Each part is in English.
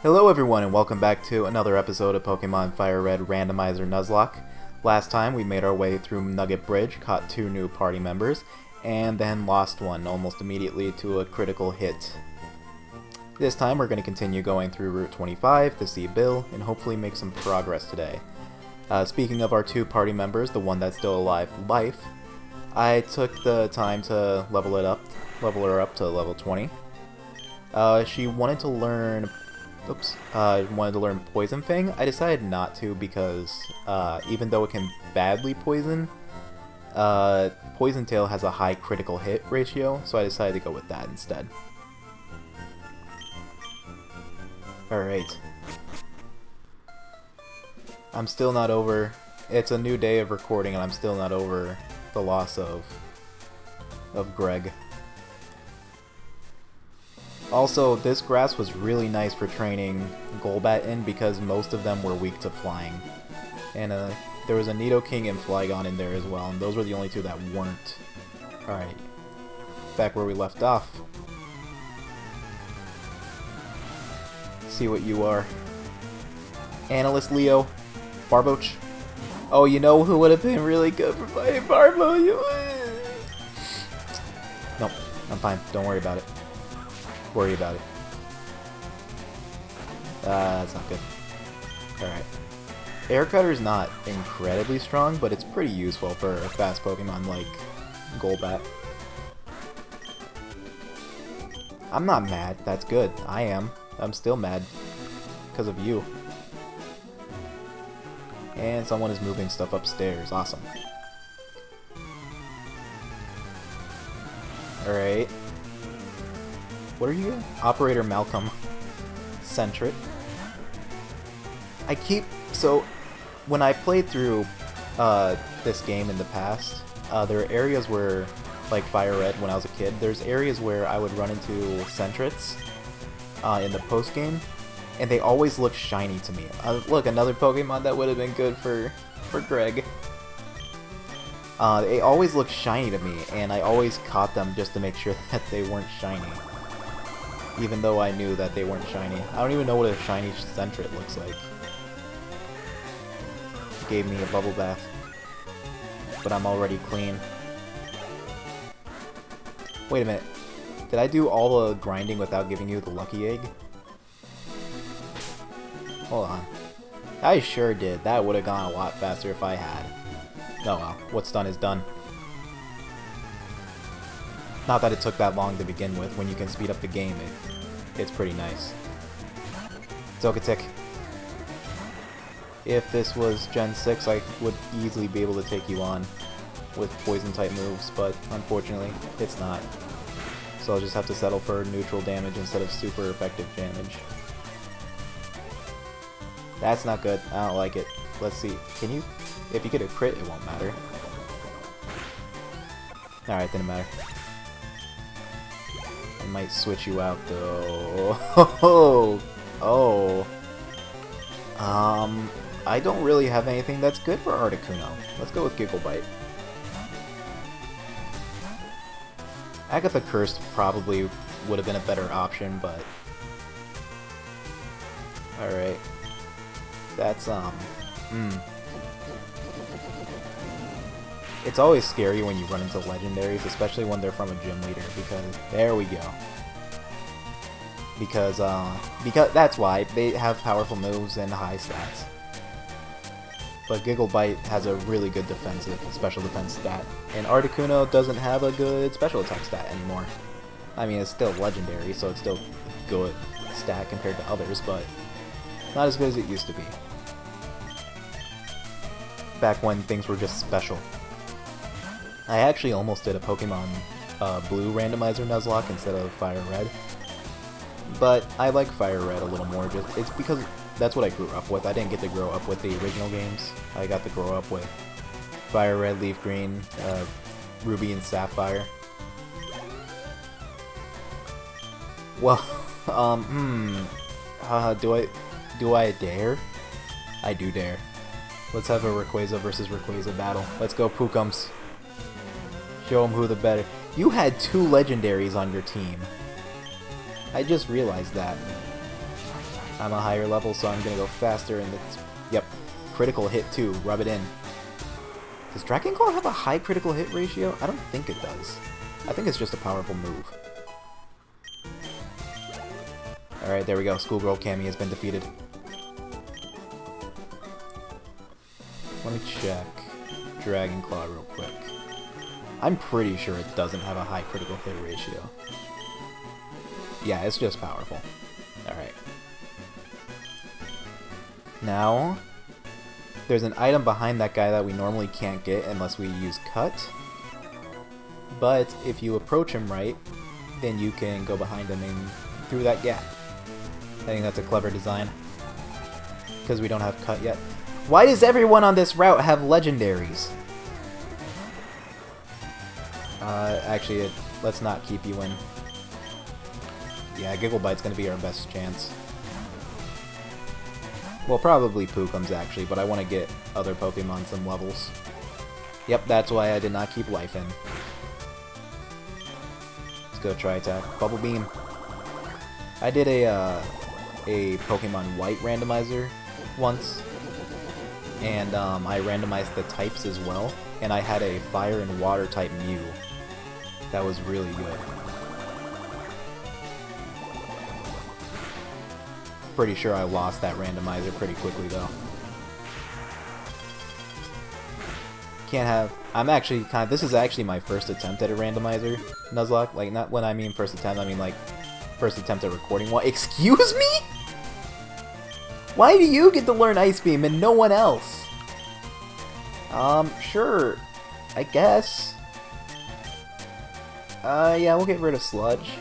Hello everyone and welcome back to another episode of Pokemon Fire Red Randomizer Nuzlocke. Last time we made our way through Nugget Bridge, caught 2 new party members, and then lost one almost immediately to a critical hit. This time we're going to continue going through Route 25 to see Bill and hopefully make some progress today. Speaking of our 2 party members, the one that's still alive, Life, I took the time to level her up to level 20. She wanted to learn Poison Fang. I decided not to because even though it can badly poison, Poison Tail has a high critical hit ratio, so I decided to go with that instead. Alright. I'm still not over... It's a new day of recording and I'm still not over the loss of Greg. Also, this grass was really nice for training Golbat in because most of them were weak to flying. And there was a Nidoking and Flygon in there as well, and those were the only 2 that weren't. Alright, back where we left off. See what you are. Analyst Leo. Barboach. Oh, you know who would have been really good for fighting Barbo? Nope, I'm fine. Don't worry about it. Worry about it. That's not good. Alright. Air Cutter's not incredibly strong, but it's pretty useful for a fast Pokemon like Golbat. I'm not mad. That's good. I am. I'm still mad. Because of you. And someone is moving stuff upstairs. Awesome. Alright. What are you? Operator Malcolm. Centric. So, when I played through this game in the past, there are areas where, like Fire Red when I was a kid, there's areas where I would run into Centrets in the post-game, and they always look shiny to me. Look, another Pokemon that would have been good for Greg. They always look shiny to me, and I always caught them just to make sure that they weren't shiny. Even though I knew that they weren't shiny. I don't even know what a shiny Centret looks like. Gave me a bubble bath. But I'm already clean. Wait a minute. Did I do all the grinding without giving you the lucky egg? Hold on. I sure did. That would have gone a lot faster if I had. Oh well. What's done is done. Not that it took that long to begin with. When you can speed up the game, it's pretty nice. Zokatic. If this was Gen 6, I would easily be able to take you on with Poison-type moves, but unfortunately, it's not. So I'll just have to settle for neutral damage instead of super effective damage. That's not good. I don't like it. Let's see. Can you... If you get a crit, it won't matter. Alright, didn't matter. I might switch you out though. Oh. I don't really have anything that's good for Articuno. Let's go with Gigglebite. Agatha Cursed probably would have been a better option, but... Alright. That's, It's always scary when you run into legendaries, especially when they're from a gym leader, because there we go. Because that's why they have powerful moves and high stats. But Gigglebite has a really good special defense stat, and Articuno doesn't have a good special attack stat anymore. I mean, it's still legendary, so it's still a good stat compared to others, but not as good as it used to be. Back when things were just special. I actually almost did a Pokemon Blue Randomizer Nuzlocke instead of Fire Red. But I like Fire Red a little more, it's because that's what I grew up with. I didn't get to grow up with the original games. I got to grow up with Fire Red, Leaf Green, Ruby and Sapphire. Well, do I dare? I do dare. Let's have a Rayquaza versus Rayquaza battle. Let's go, Pookums. Show them who the better. You had 2 legendaries on your team. I just realized that. I'm a higher level, so I'm gonna go faster, and it's... Yep. Critical hit, too. Rub it in. Does Dragon Claw have a high critical hit ratio? I don't think it does. I think it's just a powerful move. Alright, there we go. Schoolgirl Cammy has been defeated. Let me check Dragon Claw real quick. I'm pretty sure it doesn't have a high critical hit ratio. Yeah, it's just powerful. Alright. Now, there's an item behind that guy that we normally can't get unless we use Cut. But if you approach him right, then you can go behind him and through that gap. I think that's a clever design. Because we don't have Cut yet. Why does everyone on this route have legendaries? Actually, let's not keep you in. Yeah, Gigglebite's gonna be our best chance. Well, probably Pookum's actually, but I want to get other Pokemon some levels. Yep, that's why I did not keep life in. Let's go try attack. Bubble Beam. I did a Pokemon White randomizer once, and I randomized the types as well, and I had a Fire and Water type Mew. That was really good. Pretty sure I lost that randomizer pretty quickly though. Can't have... I'm actually kind of... This is actually my first attempt at a randomizer, Nuzlocke. Like, not when I mean first attempt, I mean like first attempt at recording one. Excuse me? Why do you get to learn Ice Beam and no one else? Sure. I guess. Yeah, we'll get rid of Sludge.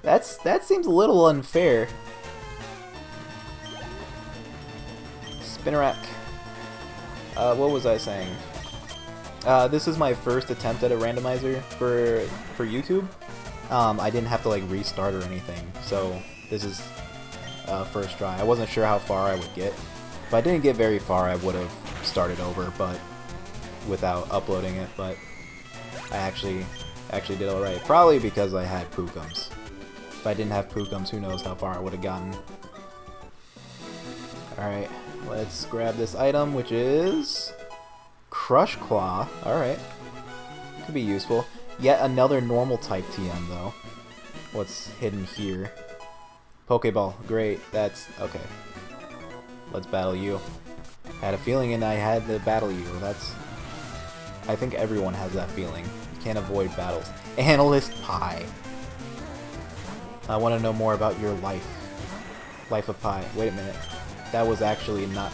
That seems a little unfair. Spinarak. What was I saying? This is my first attempt at a randomizer for YouTube. I didn't have to like restart or anything, so this is first try. I wasn't sure how far I would get. If I didn't get very far, I would have started over, but without uploading it. But I actually did alright. Probably because I had Pookums. If I didn't have Pookums, who knows how far I would have gotten. Alright, let's grab this item, which is Crush Claw. Alright. Could be useful. Yet another normal type TM, though. What's hidden here? Pokeball. Great. That's... okay. Let's battle you. Had a feeling and I had to battle you. That's... I think everyone has that feeling. You can't avoid battles. Analyst Pie. I want to know more about your life. Life of Pi. Wait a minute. That was actually not...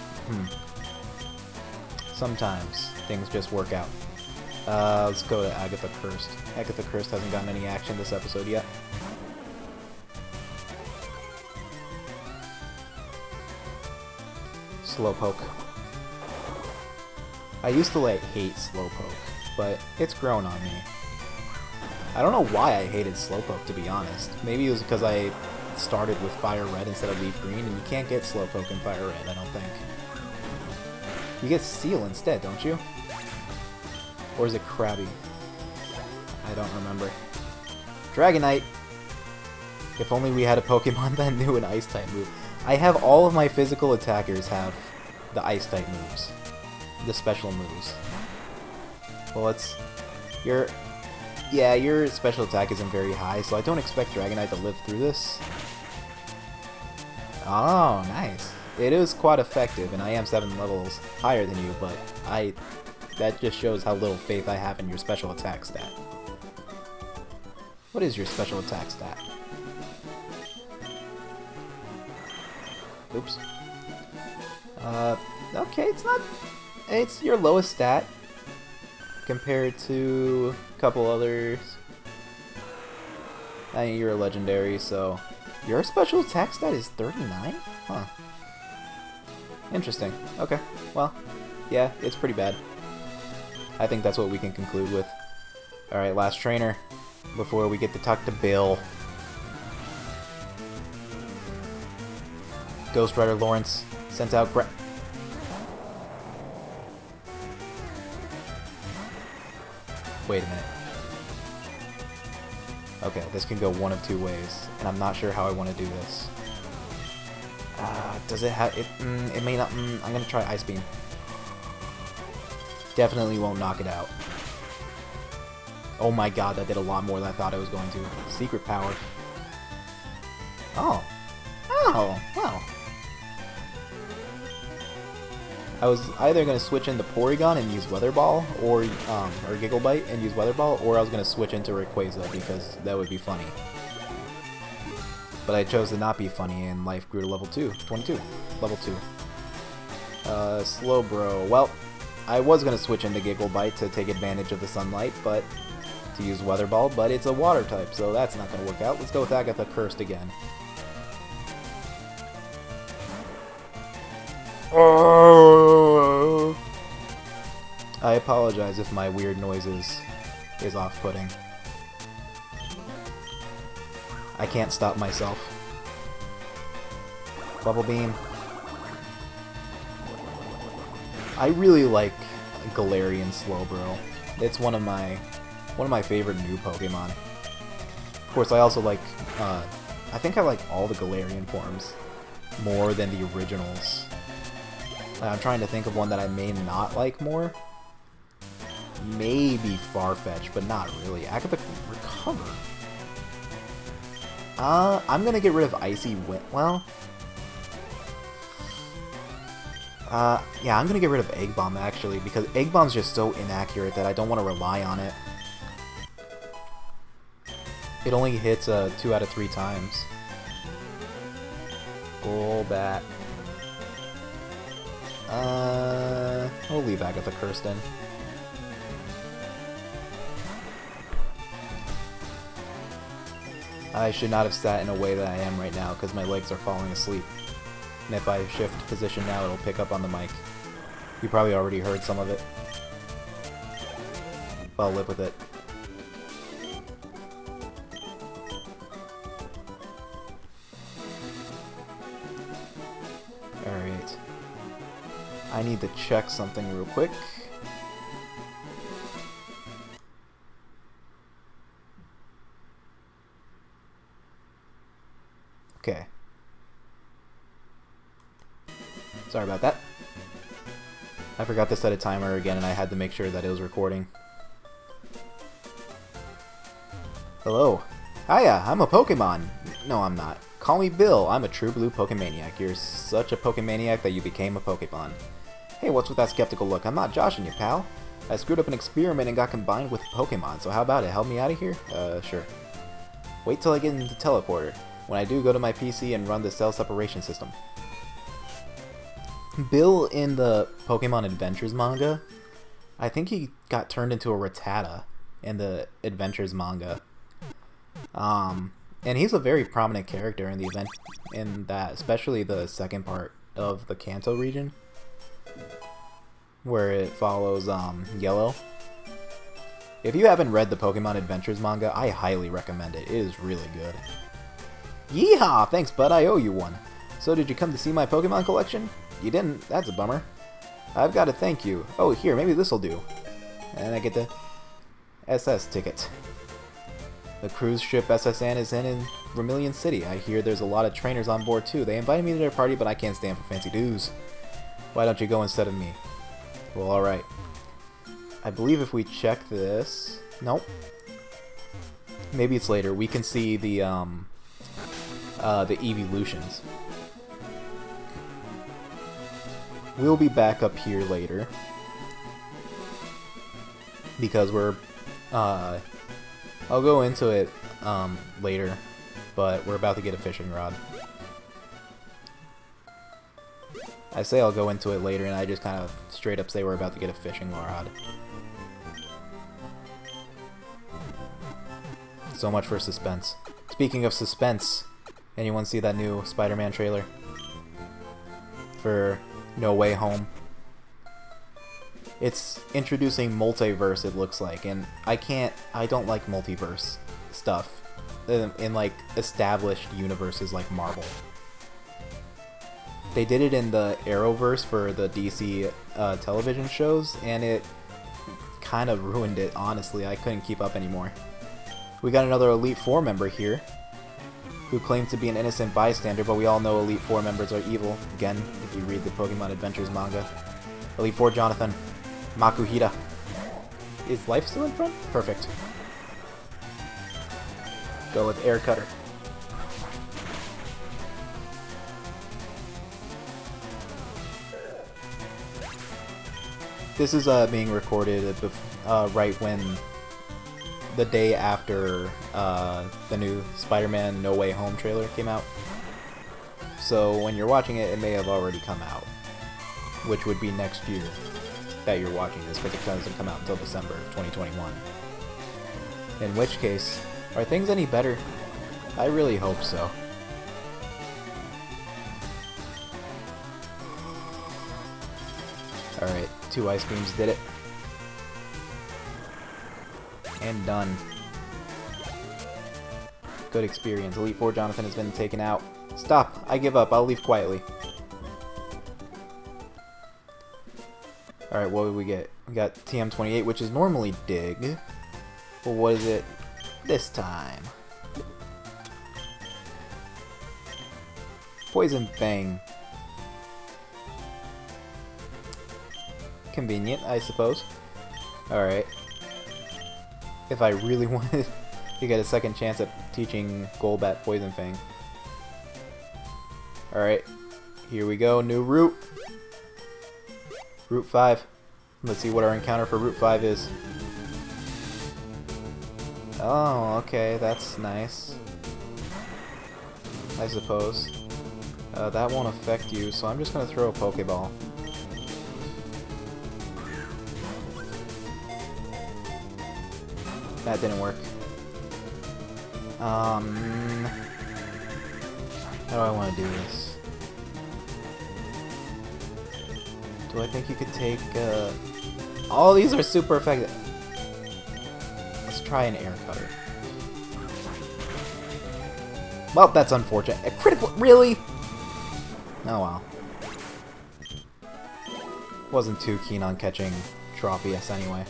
Sometimes things just work out. Let's go to Agatha Cursed. Agatha Cursed hasn't gotten any action this episode yet. Slowpoke. I used to like hate Slowpoke, but it's grown on me. I don't know why I hated Slowpoke, to be honest. Maybe it was because I started with Fire Red instead of Leaf Green, and you can't get Slowpoke in Fire Red, I don't think. You get Steel instead, don't you? Or is it Krabby? I don't remember. Dragonite! If only we had a Pokemon that knew an Ice-type move. I have all of my physical attackers have the Ice-type moves. The special moves. Well, it's... Yeah, your special attack isn't very high, so I don't expect Dragonite to live through this. Oh, nice. It is quite effective, and I am 7 levels higher than you, but that just shows how little faith I have in your special attack stat. What is your special attack stat? Oops. Okay, it's not... It's your lowest stat compared to a couple others. I mean, you're a legendary, so... Your special attack stat is 39? Huh. Interesting. Okay. Well, yeah, it's pretty bad. I think that's what we can conclude with. Alright, last trainer. Before we get to talk to Bill. Ghost Rider Lawrence sent out Wait a minute. Okay, this can go one of two ways, and I'm not sure how I want to do this. Does it have... It may not... I'm gonna try Ice Beam. Definitely won't knock it out. Oh my god, that did a lot more than I thought it was going to. Secret power. Oh. Oh, wow. I was either going to switch into Porygon and use Weather Ball, or Giggle Bite and use Weather Ball, or I was going to switch into Rayquaza because that would be funny. But I chose to not be funny, and life grew to level 22. Level 2. Slowbro. Well, I was going to switch into Giggle Bite to take advantage of the sunlight, but to use Weather Ball, but it's a water type, so that's not going to work out. Let's go with Agatha Cursed again. I apologize if my weird noises is off-putting. I can't stop myself. Bubble Beam. I really like Galarian Slowbro. It's one of my favorite new Pokemon. Of course, I also like I think I like all the Galarian forms more than the originals. I'm trying to think of one that I may not like more. Maybe Farfetch, but not really. Agatha Recover. I'm gonna get rid of Icy Wind. Well, yeah, I'm gonna get rid of Egg Bomb actually, because Egg Bomb's just so inaccurate that I don't want to rely on it. It only hits 2 out of 3 times. Golbat. We'll leave Agatha Cursed in. I should not have sat in a way that I am right now, because my legs are falling asleep. And if I shift position now, it'll pick up on the mic. You probably already heard some of it. But I'll live with it. Alright. I need to check something real quick. Okay. Sorry about that. I forgot to set a timer again and I had to make sure that it was recording. Hello. Hiya, I'm a Pokemon. No, I'm not. Call me Bill. I'm a true blue Pokemaniac. You're such a Pokemaniac that you became a Pokemon. Hey, what's with that skeptical look? I'm not joshing you, pal. I screwed up an experiment and got combined with Pokemon, so how about it? Help me out of here? Sure. Wait till I get into Teleporter. When I do, go to my PC and run the cell separation system. Bill in the Pokemon Adventures manga, I think he got turned into a Rattata in the Adventures manga. And he's a very prominent character in the event, in that, especially the second part of the Kanto region, where it follows Yellow. If you haven't read the Pokemon Adventures manga, I highly recommend it. It is really good. Yeehaw! Thanks, bud. I owe you one. So did you come to see my Pokemon collection? You didn't. That's a bummer. I've got to thank you. Oh, here, maybe this'll do. And I get the SS ticket. The cruise ship SSN is in Vermilion City. I hear there's a lot of trainers on board too. They invited me to their party, but I can't stand for fancy dues. Why don't you go instead of me? Well, alright. I believe if we check this... Nope. Maybe it's later. We can see the evolutions. We'll be back up here later. Because we're... I'll go into it later, but we're about to get a fishing rod. I say I'll go into it later, and I just kind of straight up say we're about to get a fishing rod. So much for suspense. Speaking of suspense, anyone see that new Spider-Man trailer? For No Way Home? It's introducing multiverse, it looks like, and I don't like multiverse stuff in like established universes like Marvel. They did it in the Arrowverse for the DC television shows, and it kind of ruined it, honestly. I couldn't keep up anymore. We got another Elite Four member here, who claims to be an innocent bystander, but we all know Elite Four members are evil. Again, if you read the Pokemon Adventures manga. Elite Four Jonathan. Makuhita. Is life still in front? Perfect. Go with Air Cutter. This is being recorded right when the day after the new Spider-Man No Way Home trailer came out. So when you're watching it, it may have already come out, which would be next year that you're watching this, because it doesn't come out until December of 2021. In which case, are things any better? I really hope so. Alright, 2 Ice Beams did it. And done. Good experience. Elite Four Jonathan has been taken out. Stop! I give up. I'll leave quietly. Alright, what did we get? We got TM28, which is normally Dig. But what is it this time? Poison Fang. Convenient, I suppose. Alright. If I really wanted to get a second chance at teaching Golbat Poison Fang. Alright. Here we go. New route. Route 5. Let's see what our encounter for Route 5 is. Oh, okay. That's nice. I suppose. That won't affect you, so I'm just going to throw a Pokeball. That didn't work. How do I want to do this? Do I think you could take, all these are super effective. Let's try an Air Cutter. Well, that's unfortunate. A critical, really? Oh well. Wasn't too keen on catching Tropius anyway.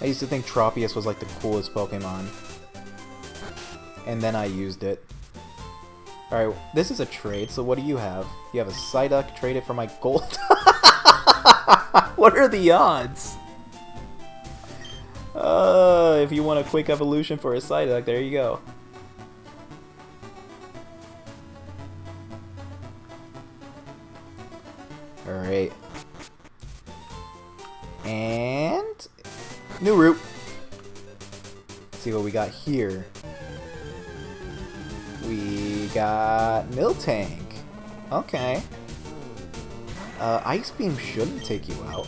I used to think Tropius was like the coolest Pokemon. And then I used it. Alright, this is a trade, so what do you have? You have a Psyduck, trade it for my gold. What are the odds? If you want a quick evolution for a Psyduck, there you go. Alright. And new route. Let's see what we got here. We got Miltank. Okay. Ice Beam shouldn't take you out,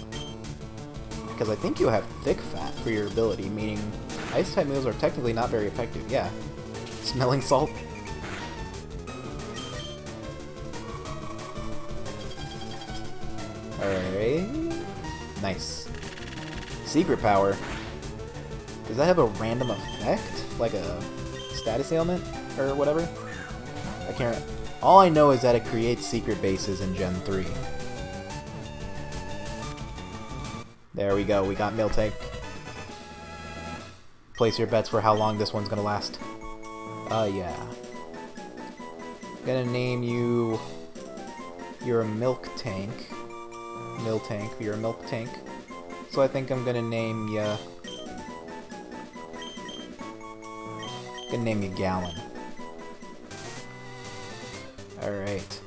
because I think you have Thick Fat for your ability, meaning Ice-type moves are technically not very effective. Yeah. Smelling Salt. Alright. Nice. Secret Power. Does that have a random effect? Like a status ailment? Or whatever? I can't... All I know is that it creates secret bases in Gen 3. There we go, we got Miltank. Place your bets for how long this one's gonna last. Yeah. Gonna name you... You're a Milk Tank. Miltank, you're a Milk Tank. So I think I'm gonna name you... Gonna name you Gallon. Alright.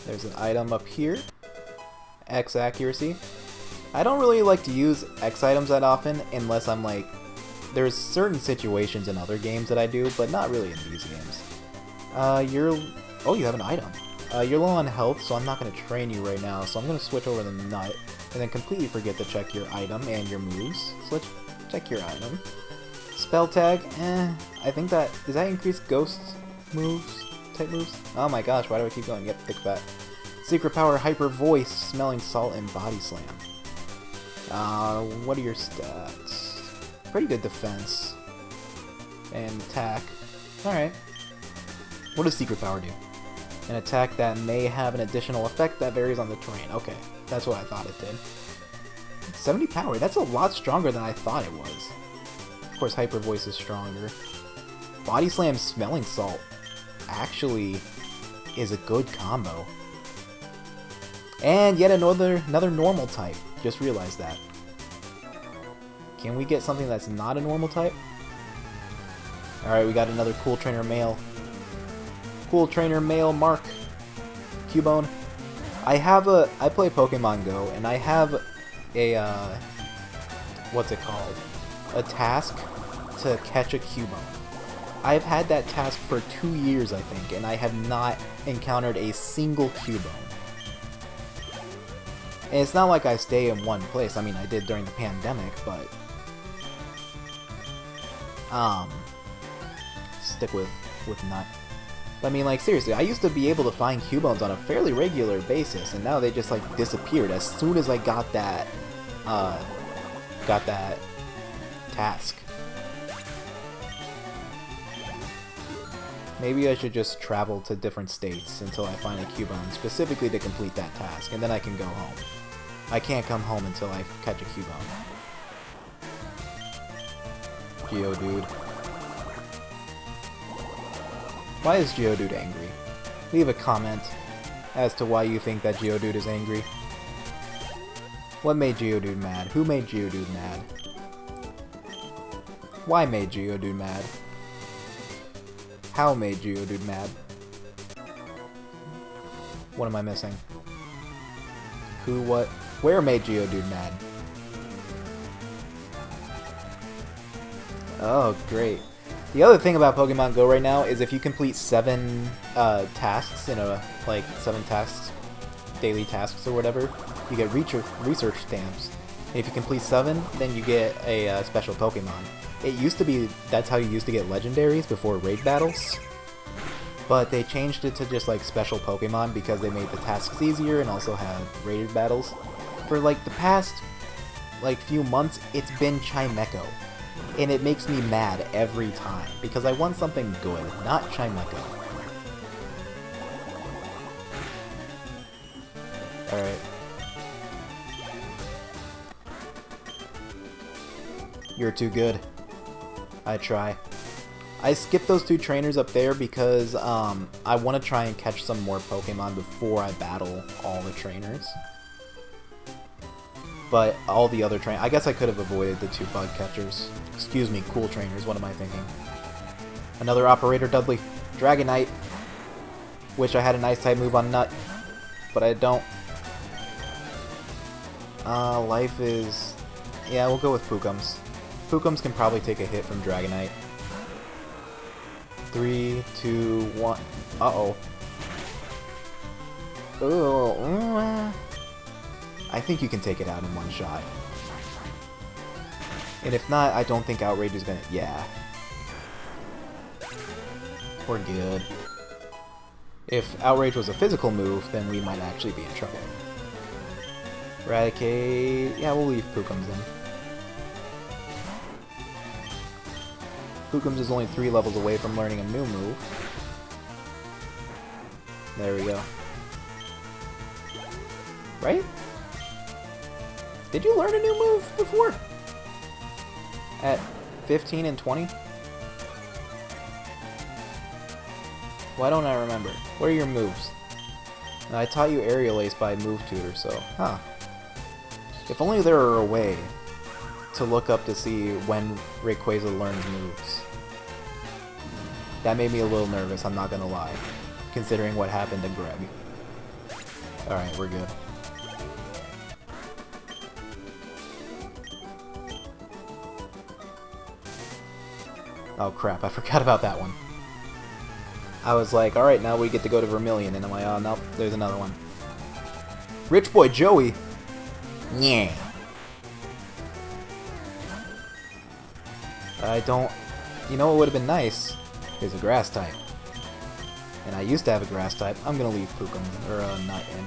There's an item up here. X accuracy. I don't really like to use X items that often unless I'm like... There's certain situations in other games that I do, but not really in these games. You're... Oh, you have an item. You're low on health, so I'm not going to train you right now, so I'm going to switch over to the Nut, and then completely forget to check your item and your moves. So let's check your item. Spell Tag, I think that... Does that increase Ghost moves? Type moves? Oh my gosh, why do I keep going? Yep, Thick Fat. Secret Power, Hyper Voice, Smelling Salt, and Body Slam. What are your stats? Pretty good defense. And attack. Alright. What does Secret Power do? An attack that may have an additional effect that varies on the terrain. Okay, that's what I thought it did. 70 power, that's a lot stronger than I thought it was. course, Hyper Voice is stronger. Body Slam Smelling Salt actually is a good combo. And yet another normal type. Just realized that. Can we get something that's not a normal type? Alright, we got another Cool Trainer Male. Cool Trainer Male Mark. Cubone. I play Pokemon Go, and I have a, what's it called? A task to catch a Cubone. I've had that task for 2 years, I think, and I have not encountered a single Cubone. And it's not like I stay in one place. I mean, I did during the pandemic, but stick with Nut. But I mean, like, seriously, I used to be able to find Cubones on a fairly regular basis, and now they just, like, disappeared as soon as I got that task. Maybe I should just travel to different states until I find a Cubone specifically to complete that task, and then I can go home. I can't come home until I catch a Cubone. Geodude. Why is Geodude angry? Leave a comment as to why you think that Geodude is angry. What made Geodude mad? Who made Geodude mad? Why made Geodude mad? How made Geodude mad? What am I missing? Who, what, where made Geodude mad? Oh, great. The other thing about Pokemon Go right now is if you complete 7 tasks in a, like, 7 tasks, daily tasks or whatever, you get research stamps. And if you complete 7, then you get a special Pokemon. It used to be, that's how you used to get legendaries before raid battles. But they changed it to just, like, special Pokemon because they made the tasks easier and also had raid battles. For, like, the past, like, few months, it's been Chimecho. And it makes me mad every time, because I want something good, not Chimecho. Alright. You're too good. I try. I skipped those 2 trainers up there because I want to try and catch some more Pokemon before I battle all the trainers. But all the other I guess I could have avoided the 2 bug catchers. Excuse me, cool trainers, what am I thinking? Another Operator Dudley. Dragonite. Wish I had an Ice-type move on Nut, but I don't. Life is... yeah, we'll go with Pookums. Pookums can probably take a hit from Dragonite. 3, 2, 1... uh-oh. Ooh, I think you can take it out in one shot. And if not, I don't think Outrage is gonna... yeah. We're good. If Outrage was a physical move, then we might actually be in trouble. Eradicate... yeah, we'll leave Pookums in. Pookums is only 3 levels away from learning a new move. There we go. Right? Did you learn a new move before? At 15 and 20? Why don't I remember? What are your moves? Now, I taught you Aerial Ace by Move Tutor, so... huh. If only there were a way to look up to see when Rayquaza learns moves. That made me a little nervous, I'm not gonna lie. Considering what happened to Greg. Alright, we're good. Oh crap, I forgot about that one. I was like, alright, now we get to go to Vermilion, and I'm like, oh nope, there's another one. Rich Boy Joey! Yeah. I don't... you know what would have been nice? Is a Grass type. And I used to have a Grass type. I'm gonna leave Pookemon, or Nut in.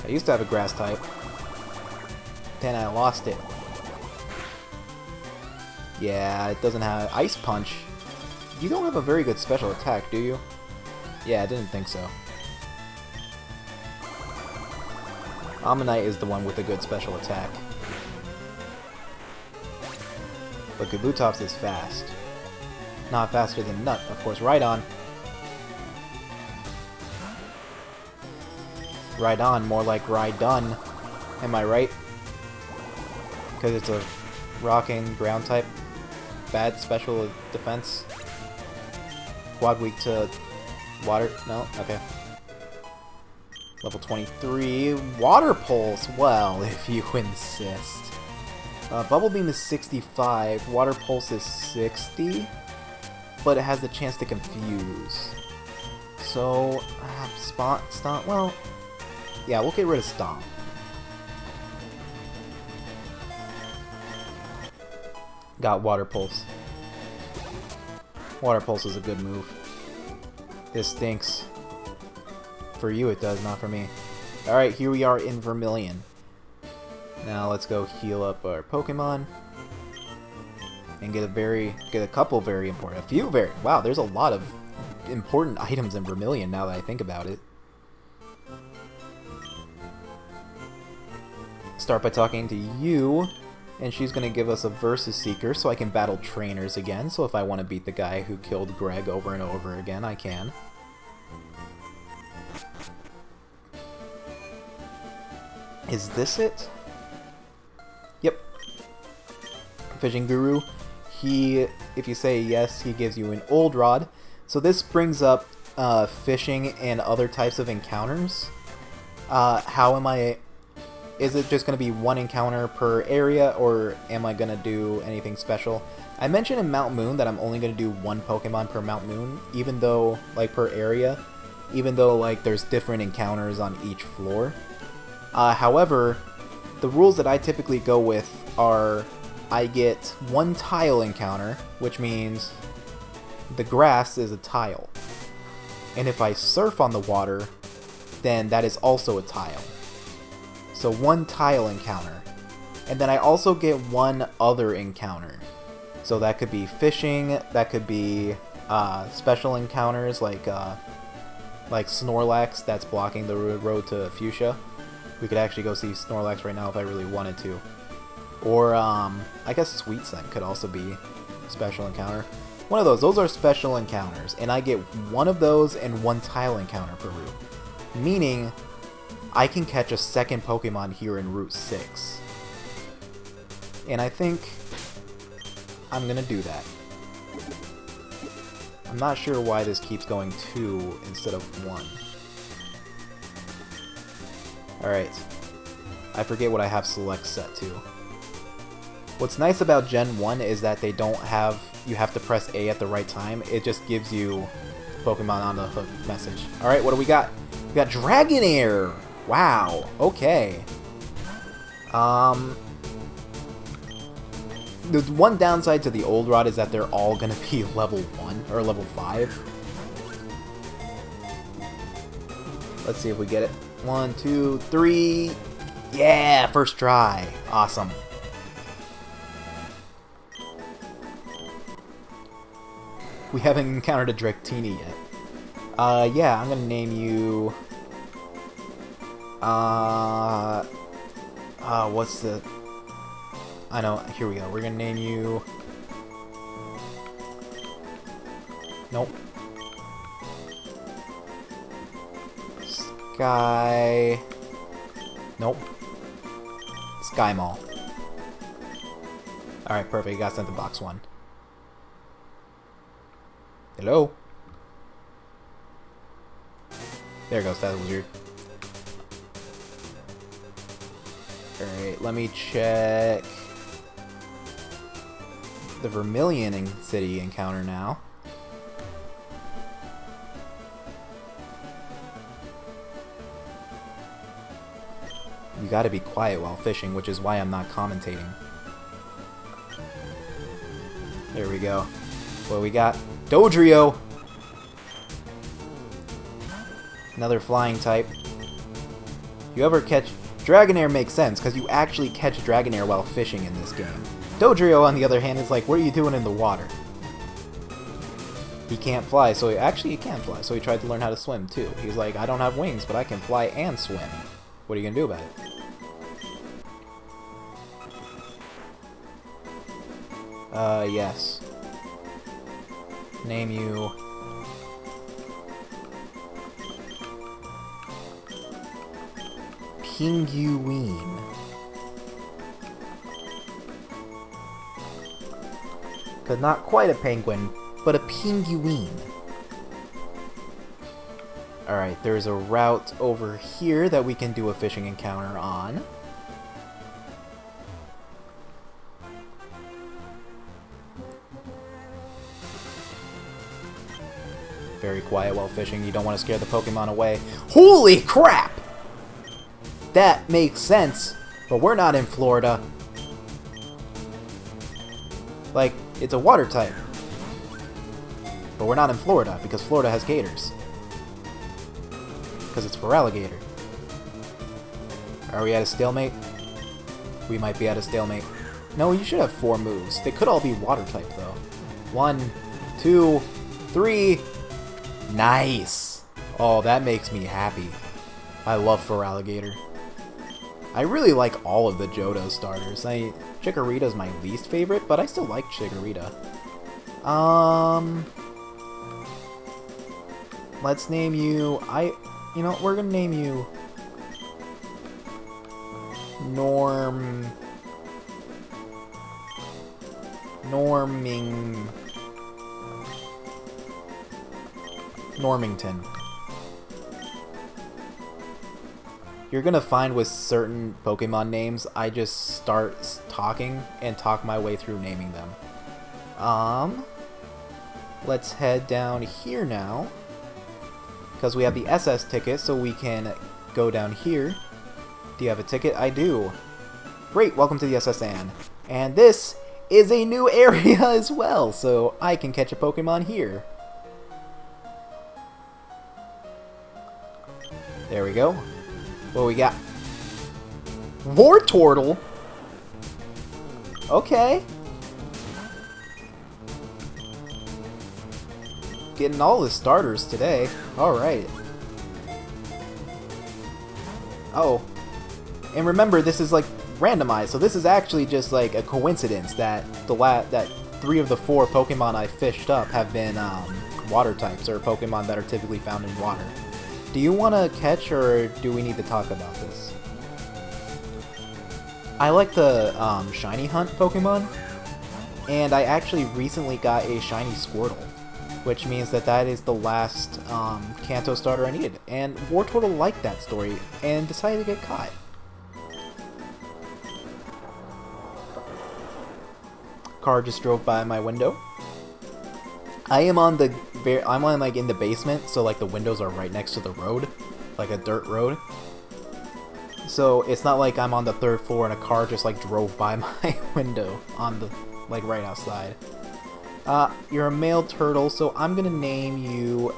I used to have a Grass type. Then I lost it. Yeah, it doesn't have... Ice Punch? You don't have a very good special attack, do you? Yeah, I didn't think so. Ammonite is the one with a good special attack. But Kabutops is fast. Not faster than Nut, of course. Rhydon. Rhydon, more like Rhydon. Am I right? Because it's a rocking ground type. Bad special defense. Quad weak to water. No? Okay. Level 23. Water Pulse. Well, if you insist. Bubble Beam is 65. Water Pulse is 60. But it has the chance to confuse. So, Stomp. Well, yeah, we'll get rid of Stomp. Got Water Pulse. Water Pulse is a good move. This stinks. For you it does, not for me. Alright, here we are in Vermilion. Now let's go heal up our Pokemon. And get a couple very important, wow, there's a lot of important items in Vermilion now that I think about it. Start by talking to you. And she's going to give us a Versus Seeker so I can battle trainers again. So if I want to beat the guy who killed Greg over and over again, I can. Is this it? Yep. Fishing Guru. If you say yes, he gives you an Old Rod. So this brings up fishing and other types of encounters. Is it just going to be one encounter per area, or am I going to do anything special? I mentioned in Mount Moon that I'm only going to do one Pokemon per Mount Moon, even though, like, per area, even though, like, there's different encounters on each floor. However, the rules that I typically go with are I get one tile encounter, which means the grass is a tile. And if I surf on the water, then that is also a tile. So one tile encounter. And then I also get one other encounter. So that could be fishing, that could be special encounters like Snorlax that's blocking the road to Fuchsia. We could actually go see Snorlax right now if I really wanted to. Or, I guess Sweet Scent could also be a special encounter. One of those are special encounters. And I get one of those and one tile encounter per route. Meaning, I can catch a second Pokemon here in Route 6. And I think I'm gonna do that. I'm not sure why this keeps going 2 instead of 1. Alright. I forget what I have Select set to. What's nice about Gen 1 is that they don't have... You have to press A at the right time. It just gives you Pokemon on the hook message. Alright, what do we got? We got Dragonair! Wow, okay. The one downside to the Old Rod is that they're all gonna be level 1, or level 5. Let's see if we get it. 1, 2, 3... Yeah! First try! Awesome. We haven't encountered a Dratini yet. Yeah, I'm gonna name you... what's the... I know, here we go. We're gonna name you... Nope. Sky... Nope. Sky Mall. Alright, perfect. You got sent to box 1. Hello? There it goes. That was weird. Alright, let me check the Vermilion City encounter now. You gotta be quiet while fishing, which is why I'm not commentating. There we go. What we got? Dodrio! Another flying type. You ever catch... Dragonair makes sense, because you actually catch Dragonair while fishing in this game. Dodrio, on the other hand, is like, what are you doing in the water? He can't fly, so he can fly, so he tried to learn how to swim, too. He's like, I don't have wings, but I can fly and swim. What are you gonna do about it? Yes. Name you... Pinguine. Cause not quite a penguin, but a pinguine. Alright, there's a route over here that we can do a fishing encounter on. Very quiet while fishing. You don't want to scare the Pokemon away. Holy crap! That makes sense, but we're not in Florida. Like, it's a water type. But we're not in Florida, because Florida has gators. Because it's for alligator. Are we at a stalemate? We might be at a stalemate. No, you should have 4 moves. They could all be water type, though. 1, 2, 3... Nice! Oh, that makes me happy. I love Feraligatr. I really like all of the Johto starters. Chikorita's my least favorite, but I still like Chikorita. Let's name you... You know, we're gonna name you... Normington. You're gonna find with certain Pokemon names, I just start talking and talk my way through naming them. Let's head down here now. Because we have the SS ticket, so we can go down here. Do you have a ticket? I do. Great, welcome to the SS Anne. And this is a new area as well, so I can catch a Pokemon here. There we go. What we got? Wartortle? Okay. Getting all the starters today. Alright. Oh. And remember, this is like randomized, so this is actually just like a coincidence that that 3 of the 4 Pokemon I fished up have been water types, or Pokemon that are typically found in water. Do you want to catch, or do we need to talk about this? I like the shiny hunt Pokemon, and I actually recently got a shiny Squirtle, which means that that is the last Kanto starter I needed. And Wartortle liked that story and decided to get caught. Car just drove by my window. I am on the like in the basement, so like the windows are right next to the road, like a dirt road. So it's not like I'm on the 3rd floor and a car just like drove by my window on the like right outside. You're a male turtle, so I'm gonna name you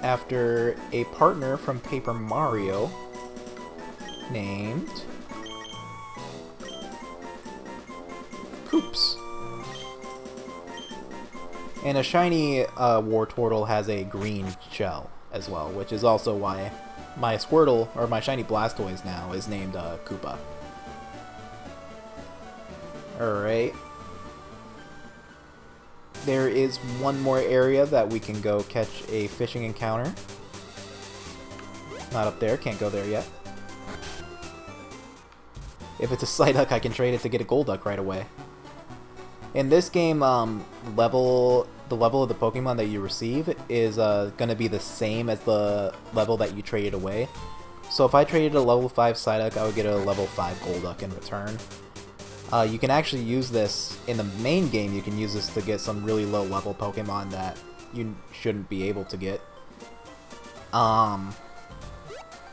after a partner from Paper Mario named Koops. And a shiny Wartortle has a green shell as well, which is also why my Squirtle, or my shiny Blastoise now, is named Koopa. Alright. There is one more area that we can go catch a fishing encounter. Not up there, can't go there yet. If it's a Psyduck, I can trade it to get a Golduck right away. In this game, the level of the Pokemon that you receive is going to be the same as the level that you traded away. So if I traded a level 5 Psyduck, I would get a level 5 Golduck in return. You can actually use this in the main game. You can use this to get some really low level Pokemon that you shouldn't be able to get.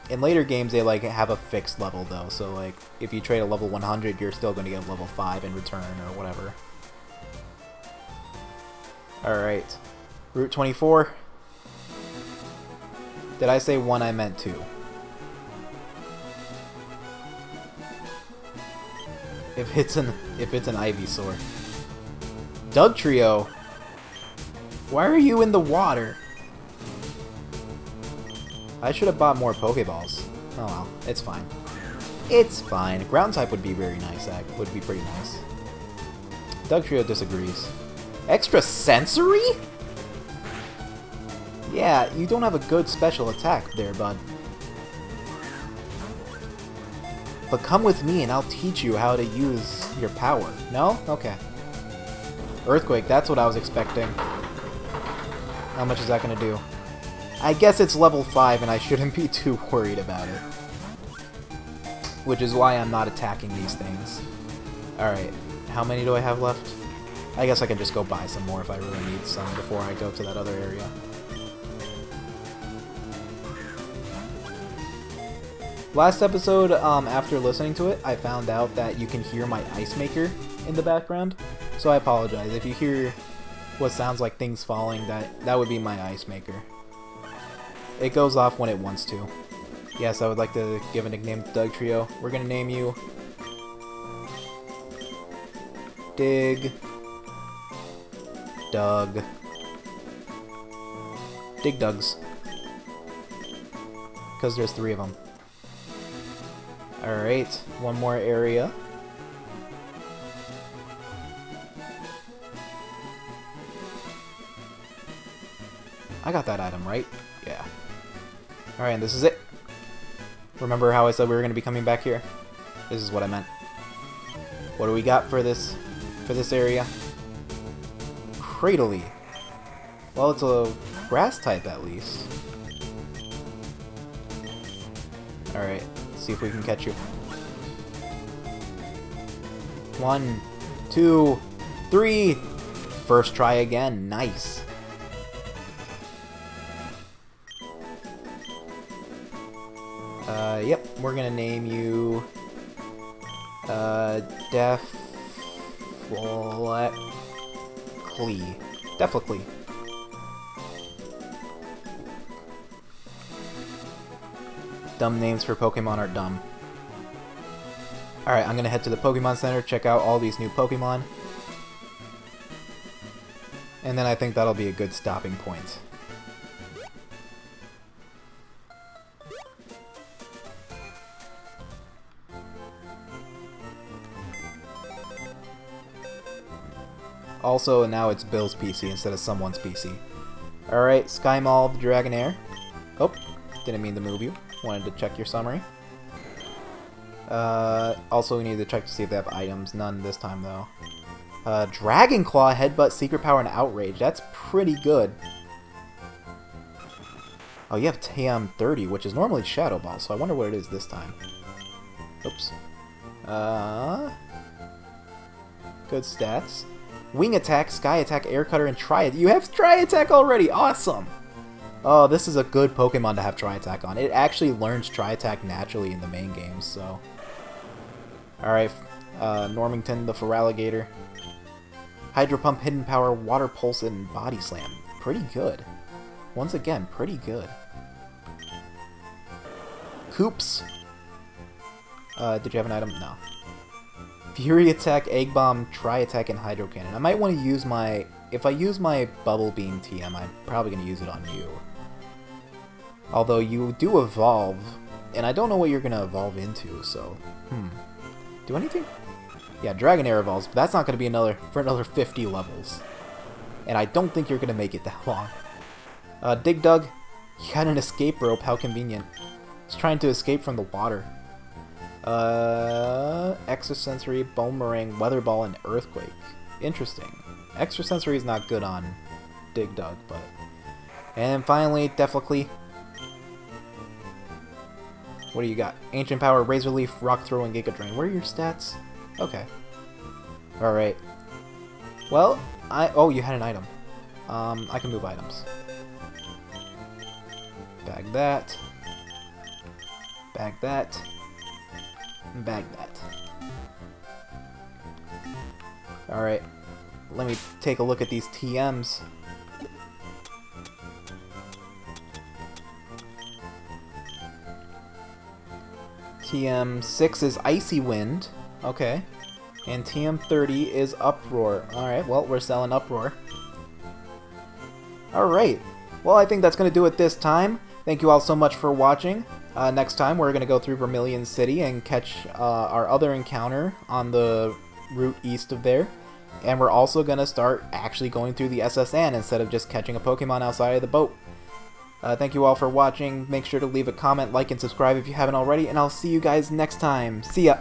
In later games, they like have a fixed level though. So like if you trade a level 100, you're still going to get level 5 in return or whatever. Alright. Route 24. Did I say 1? I meant 2. If it's an Ivysaur. Dugtrio! Why are you in the water? I should have bought more Pokeballs. Oh well, it's fine. It's fine. Ground type would be very nice. Would be pretty nice. Dodrio disagrees. Extra sensory? Yeah, you don't have a good special attack there, bud. But come with me and I'll teach you how to use your power. No? Okay. Earthquake, that's what I was expecting. How much is that going to do? I guess it's level 5 and I shouldn't be too worried about it. Which is why I'm not attacking these things. Alright, how many do I have left? I guess I can just go buy some more if I really need some before I go to that other area. Last episode, after listening to it, I found out that you can hear my ice maker in the background. So I apologize. If you hear what sounds like things falling, that would be my ice maker. It goes off when it wants to. Yes, I would like to give a nickname to Dodrio. We're gonna name you Dig Dug. Dig Dugs. Because there's 3 of them. Alright, one more area. I got that item, right? Yeah. Alright, and this is it. Remember how I said we were going to be coming back here? This is what I meant. What do we got for this area? Cradily. Well, it's a grass type at least. Alright, let's see if we can catch you. 1, 2, 3! First try again. Nice. Yep, we're gonna name you Deflectly. Dumb names for Pokemon are dumb. Alright, I'm gonna head to the Pokemon Center, check out all these new Pokemon. And then I think that'll be a good stopping point. Also, now it's Bill's PC instead of someone's PC. Alright, Sky Mall of Dragonair. Oh, didn't mean to move you. Wanted to check your summary. Also, we need to check to see if they have items. None this time, though. Dragon Claw, Headbutt, Secret Power, and Outrage. That's pretty good. Oh, you have TM30, which is normally Shadow Ball, so I wonder what it is this time. Oops. Good stats. Wing Attack, Sky Attack, Air Cutter, and Tri-Attack. You have Tri-Attack already! Awesome! Oh, this is a good Pokemon to have Tri-Attack on. It actually learns Tri-Attack naturally in the main games, so... Alright, Normington, the Feraligatr. Hydro Pump, Hidden Power, Water Pulse, and Body Slam. Pretty good. Once again, pretty good. Koops. Did you have an item? No. Fury Attack, Egg Bomb, Tri-Attack, and Hydro Cannon. I might want to use my... If I use my Bubble Beam TM, I'm probably going to use it on you. Although you do evolve, and I don't know what you're going to evolve into, so... Do anything? Yeah, Dragonair evolves, but that's not going to be for another 50 levels. And I don't think you're going to make it that long. Dig Dug, you got an escape rope, how convenient. It's trying to escape from the water. Extrasensory, Boomerang, Weather Ball, and Earthquake. Interesting. Extrasensory is not good on Dig Dug, but... And finally, Deflectly. What do you got? Ancient Power, Razor Leaf, Rock Throw, and Giga Drain. What are your stats? Okay. Alright. Well, oh, you had an item. I can move items. Bag that. Bag that. Bag that. Alright. Let me take a look at these TMs. TM6 is Icy Wind. Okay. And TM30 is Uproar. Alright, well, we're selling Uproar. Alright. Well, I think that's going to do it this time. Thank you all so much for watching. Next time, we're going to go through Vermilion City and catch our other encounter on the route east of there. And we're also going to start actually going through the SSN instead of just catching a Pokemon outside of the boat. Thank you all for watching. Make sure to leave a comment, like, and subscribe if you haven't already, and I'll see you guys next time. See ya!